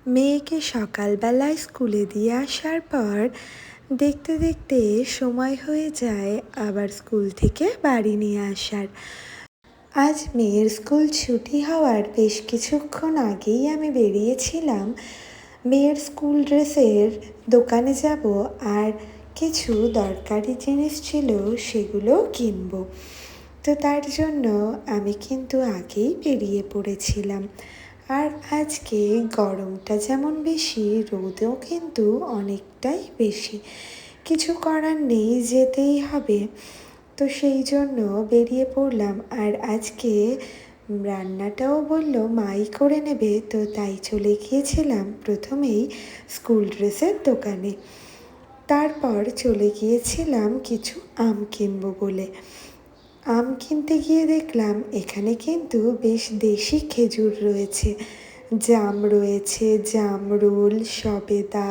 মেয়েকে সকালবেলায় স্কুলে দিয়ে আসার পর দেখতে দেখতে সময় হয়ে যায় আবার স্কুল থেকে বাড়ি নিয়ে আসার। আজ মেয়ের স্কুল ছুটি হওয়ার বেশ কিছুক্ষণ আগেই আমি বেরিয়েছিলাম মেয়ের স্কুল ড্রেসের দোকানে যাব, আর কিছু দরকারি জিনিস ছিল সেগুলোও কিনবো। তো তার জন্য আমি কিন্তু আগেই বেরিয়ে পড়েছিলাম। আর আজকে গরমটা যেমন বেশি, রোদও কিন্তু অনেকটাই বেশি। কিছু করার নেই, যেতেই হবে। তো সেই জন্য বেরিয়ে পড়লাম। আর আজকে রান্নাটাও বলল মাই করে নেবে, তো তাই চলে গিয়েছিলাম প্রথমেই স্কুল ড্রেসের দোকানে। তারপর চলে গিয়েছিলাম কিছু আম কিনবো বলে। আম কিনতে গিয়ে দেখলাম এখানে কিন্তু বেশ দেশি খেজুর রয়েছে, জাম রয়েছে, জামরুল, সবেদা,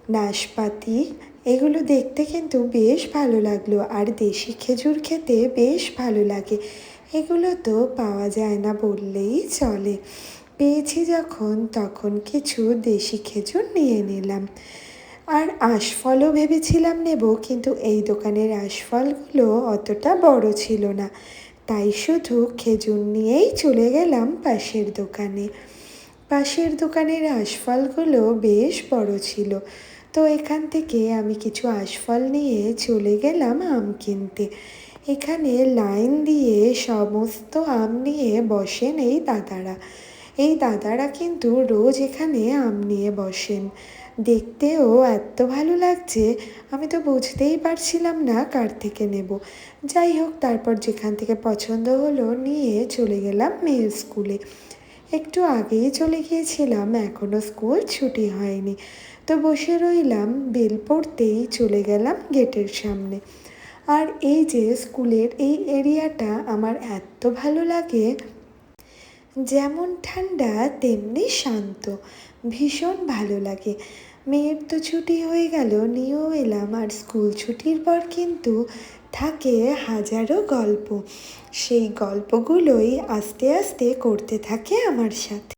নাশপাতি। এগুলো দেখতে কিন্তু বেশ ভালো লাগলো, আর দেশি খেজুর খেতে বেশ ভালো লাগে। এগুলো তো পাওয়া যায় না বললেই চলে। পেয়েছি যখন, তখন কিছু দেশি খেজুর নিয়ে নিলাম। আর আশফলও ভেবেছিলাম নেব, কিন্তু এই দোকানের আশফলগুলো অতটা বড় ছিল না, তাই শুধু খেজুর নিয়েই চলে গেলাম পাশের দোকানে। পাশের দোকানের আশফলগুলো বেশ বড় ছিল, তো এখান থেকে আমি কিছু আশফল নিয়ে চলে গেলাম আম কিনতে। এখানে লাইন দিয়ে সমস্ত আম নিয়ে বসেন এই দাদারা। এই দাদারা কিন্তু রোজ এখানে আম নিয়ে বসেন। দেখতেও এত ভালো লাগছে, আমি তো বুঝতেই পারছিলাম না কার থেকে নেব। যাই হোক, তারপর যেখান থেকে পছন্দ হলো নিয়ে চলে গেলাম মেয়ের স্কুলে। একটু আগেই চলে গিয়েছিলাম, এখনও স্কুল ছুটি হয়নি। তো বসে রইলাম, বেল পড়তেই চলে গেলাম গেটের সামনে। আর এই যে স্কুলের এই এরিয়াটা আমার এত ভালো লাগে, যেমন ঠান্ডা তেমনি শান্ত, ভীষণ ভালো লাগে। মেয়ের তো ছুটি হয়ে গেল, নিয়েও এলাম। আর স্কুল ছুটির পর কিন্তু থাকে হাজারো গল্প, সেই গল্পগুলোই আস্তে আস্তে করতে থাকে আমার সাথে।